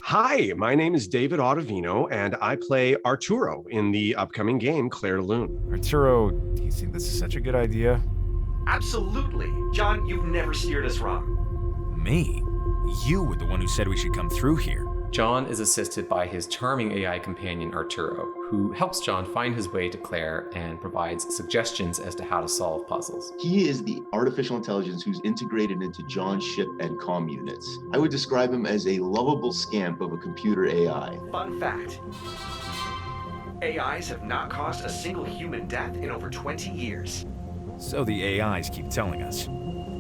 Hi, my name is David Ottavino, and I play Arturo in the upcoming game, Claire de Lune. Arturo, do you think this is such a good idea? Absolutely. John, you've never steered us wrong. Me? You were the one who said we should come through here. John is assisted by his charming AI companion Arturo, who helps John find his way to Claire and provides suggestions as to how to solve puzzles. He is the artificial intelligence who's integrated into John's ship and comm units. I would describe him as a lovable scamp of a computer AI. Fun fact. AIs have not caused a single human death in over 20 years. So the AIs keep telling us.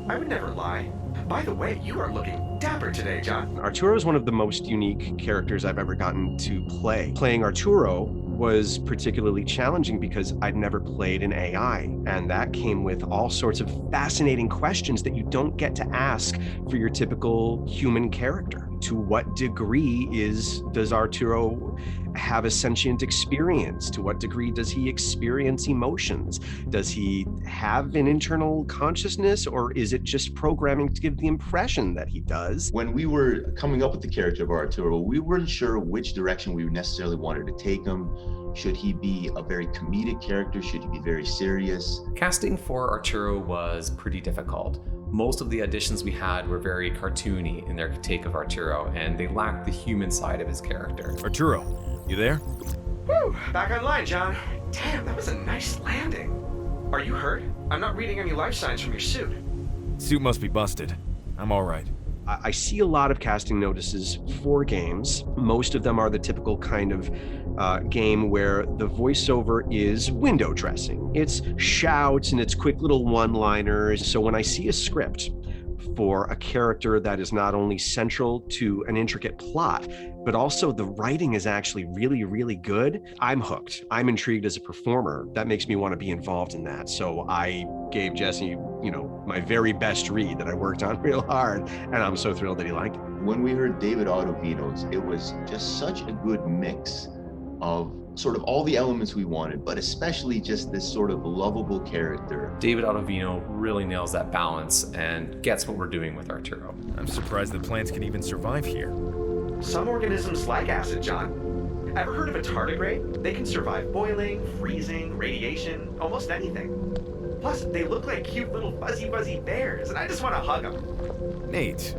I would never lie. By the way, you are looking dapper today, John. Arturo is one of the most unique characters I've ever gotten to play. Playing Arturo was particularly challenging because I'd never played an AI, and that came with all sorts of fascinating questions that you don't get to ask for your typical human character. To what degree does Arturo have a sentient experience? To what degree does he experience emotions? Does he have an internal consciousness, or is it just programming to give the impression that he does? When we were coming up with the character of Arturo, we weren't sure which direction we necessarily wanted to take him. Should he be a very comedic character? Should he be very serious? Casting for Arturo was pretty difficult. Most of the auditions we had were very cartoony in their take of Arturo, and they lacked the human side of his character. Arturo, you there? Woo! Back online, John. Damn, that was a nice landing. Are you hurt? I'm not reading any life signs from your suit. Suit must be busted. I'm all right. I see a lot of casting notices for games. Most of them are the typical kind of game where the voiceover is window dressing. It's shouts and it's quick little one-liners. So when I see a script for a character that is not only central to an intricate plot, but also the writing is actually really, really good, I'm hooked. I'm intrigued as a performer. That makes me want to be involved in that. So I gave Jesse, my very best read that I worked on real hard, and I'm so thrilled that he liked it. When we heard David Ottavino's, it was just such a good mix of sort of all the elements we wanted, but especially just this sort of lovable character. David Ottavino really nails that balance and gets what we're doing with Arturo. I'm surprised the plants can even survive here. Some organisms like acid, John. Ever heard of a tardigrade? They can survive boiling, freezing, radiation, almost anything. Plus, they look like cute little fuzzy bears, and I just want to hug them. Nate,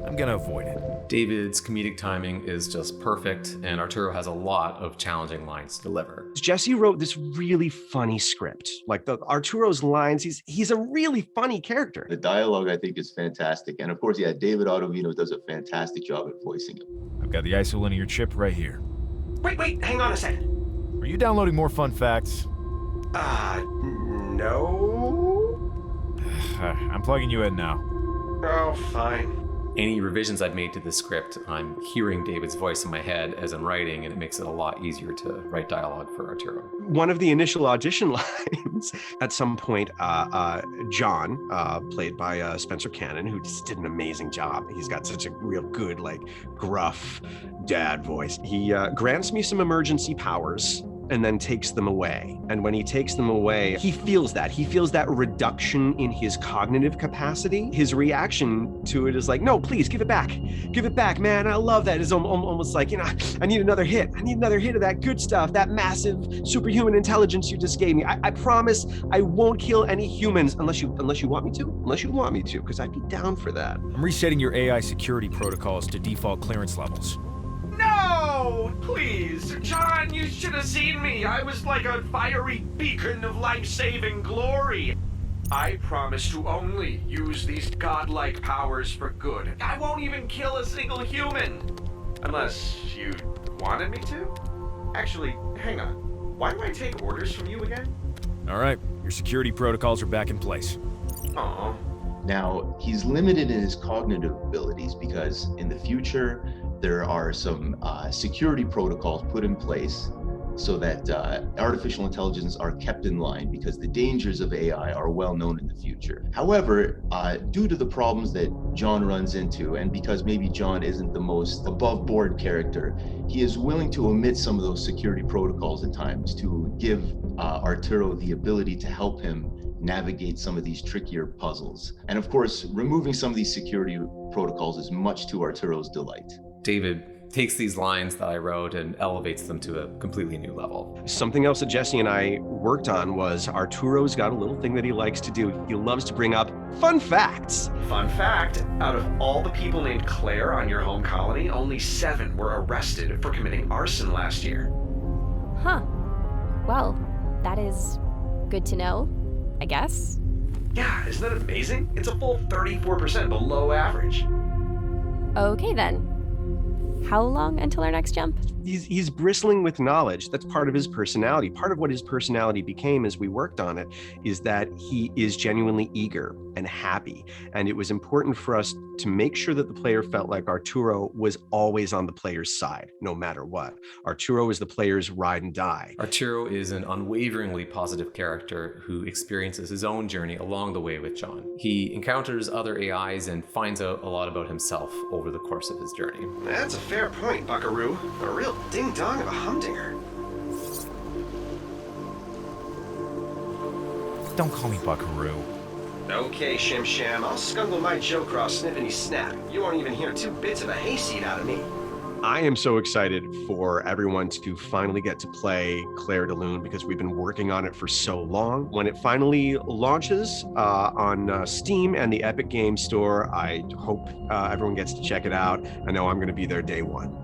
I'm gonna avoid it. David's comedic timing is just perfect, and Arturo has a lot of challenging lines to deliver. Jesse wrote this really funny script. Like Arturo's lines, he's a really funny character. The dialogue, I think, is fantastic. And of course, David Ottavino does a fantastic job at voicing him. I've got the isolinear chip right here. Wait, hang on a second. Are you downloading more fun facts? No? I'm plugging you in now. Oh, fine. Any revisions I've made to the script, I'm hearing David's voice in my head as I'm writing, and it makes it a lot easier to write dialogue for Arturo. One of the initial audition lines, at some point, John, played by Spencer Cannon, who just did an amazing job. He's got such a real good, gruff dad voice. He grants me some emergency powers and then takes them away. And when he takes them away, he feels that. He feels that reduction in his cognitive capacity. His reaction to it is like, no, please, give it back. Give it back, man. I love that. It's almost like, I need another hit. I need another hit of that good stuff, that massive superhuman intelligence you just gave me. I promise I won't kill any humans unless you want me to. Unless you want me to, because I'd be down for that. I'm resetting your AI security protocols to default clearance levels. No! Please! John, you should have seen me! I was like a fiery beacon of life-saving glory! I promise to only use these godlike powers for good. I won't even kill a single human! Unless you wanted me to? Actually, hang on. Why do I take orders from you again? All right, your security protocols are back in place. Aw. Now, he's limited in his cognitive abilities because in the future, there are some security protocols put in place so that artificial intelligence are kept in line because the dangers of AI are well known in the future. However, due to the problems that John runs into, and because maybe John isn't the most above board character, he is willing to omit some of those security protocols at times to give Arturo the ability to help him navigate some of these trickier puzzles. And of course, removing some of these security protocols is much to Arturo's delight. David takes these lines that I wrote and elevates them to a completely new level. Something else that Jesse and I worked on was Arturo's got a little thing that he likes to do. He loves to bring up fun facts. Fun fact, out of all the people named Claire on your home colony, only 7 were arrested for committing arson last year. Huh. Well, that is good to know, I guess. Yeah, isn't that amazing? It's a full 34% below average. Okay then. How long until our next jump? He's bristling with knowledge. That's part of his personality. Part of what his personality became as we worked on it is that he is genuinely eager and happy. And it was important for us to make sure that the player felt like Arturo was always on the player's side, no matter what. Arturo is the player's ride and die. Arturo is an unwaveringly positive character who experiences his own journey along the way with John. He encounters other AIs and finds out a lot about himself over the course of his journey. That's a fair point, Buckaroo. A real ding-dong of a humdinger. Don't call me Buckaroo. Okay, Shim Sham, I'll scungle my joke cross snippity snap. You won't even hear 2 bits of a hayseed out of me. I am so excited for everyone to finally get to play Claire de Lune because we've been working on it for so long. When it finally launches on Steam and the Epic Games Store, I hope everyone gets to check it out. I know I'm going to be there day one.